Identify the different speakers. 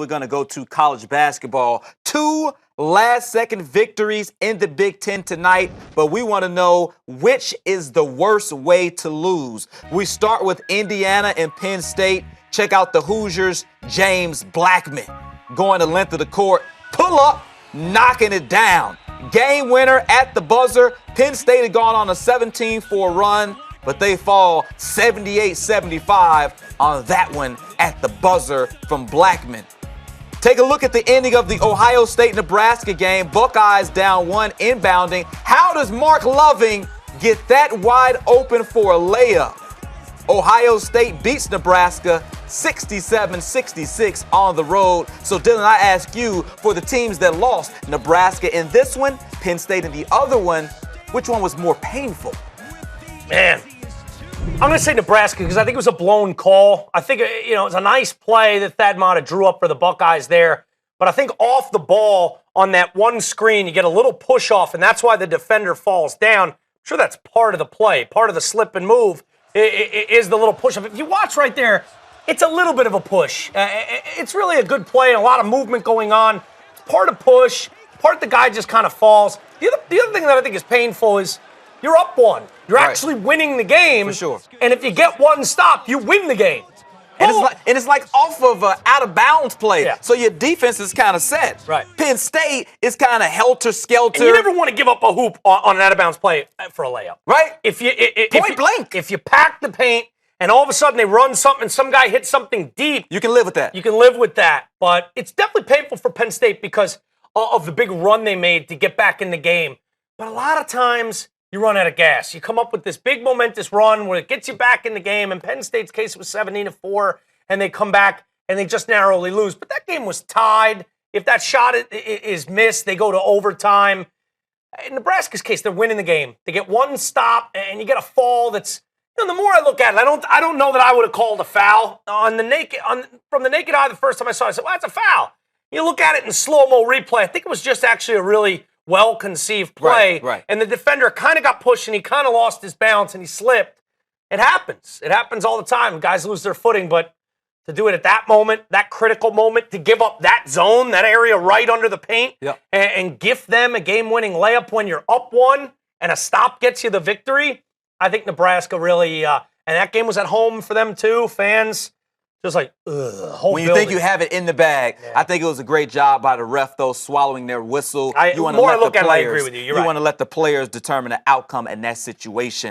Speaker 1: we're going to go to college basketball. 2 last-second victories in the Big Ten tonight, but we want to know which is the worst way to lose. We start with Indiana and Penn State. Check out the Hoosiers' James Blackman going the length of the court. Pull up, knocking it down. Game winner at the buzzer. Penn State had gone on a 17-4 run, but they fall 78-75 on that one at the buzzer from Blackman. Take a look at the ending of the Ohio State-Nebraska game. Buckeyes down 1 inbounding. How does Mark Loving get that wide open for a layup? Ohio State beats Nebraska 67-66 on the road. So, Dylan, I ask you, for the teams that lost, Nebraska in this one, Penn State in the other one, which one was more painful?
Speaker 2: Man, I'm going to say Nebraska because I think it was a blown call. I think, it was a nice play that Thad Matta drew up for the Buckeyes there. But I think off the ball on that one screen, you get a little push off, and that's why the defender falls down. I'm sure that's part of the play, part of the slip and move is the little push off. If you watch right there, it's a little bit of a push. It's really a good play and a lot of movement going on. Part of push, part the guy just kind of falls. The other thing that I think is painful is you're up 1. You're actually winning the game.
Speaker 1: For sure.
Speaker 2: And if you get one stop, you win the game.
Speaker 1: And it's like off of an out-of-bounds play.
Speaker 2: Yeah.
Speaker 1: So your defense is kind of set.
Speaker 2: Right.
Speaker 1: Penn State is kind of helter-skelter.
Speaker 2: And you never want to give up a hoop on an out-of-bounds play for a layup.
Speaker 1: Right.
Speaker 2: Point
Speaker 1: blank.
Speaker 2: If you pack the paint and all of a sudden they run something, some guy hits something deep.
Speaker 1: You can live with that.
Speaker 2: You can live with that. But it's definitely painful for Penn State because of the big run they made to get back in the game. But a lot of times you run out of gas. You come up with this big momentous run where it gets you back in the game. In Penn State's case, it was 17-4, and they come back and they just narrowly lose. But that game was tied. If that shot is missed, they go to overtime. In Nebraska's case, they're winning the game. They get one stop, and you get a fall that's, the more I look at it, I don't know that I would have called a foul. From the naked eye the first time I saw it, I said, well, that's a foul. You look at it in slow-mo replay, I think it was just actually a really well-conceived play.
Speaker 1: Right.
Speaker 2: And the defender kind of got pushed, and he kind of lost his balance, and he slipped. It happens. It happens all the time. Guys lose their footing, but to do it at that moment, that critical moment, to give up that zone, that area right under the paint, and gift them a game-winning layup when you're up 1 and a stop gets you the victory, I think Nebraska really, and that game was at home for them too, fans. Just like, whole
Speaker 1: when you
Speaker 2: building.
Speaker 1: think you have it in the bag, I think it was a great job by the ref, though, swallowing their whistle.
Speaker 2: I agree with you. You're right.
Speaker 1: You want to let the players determine the outcome in that situation.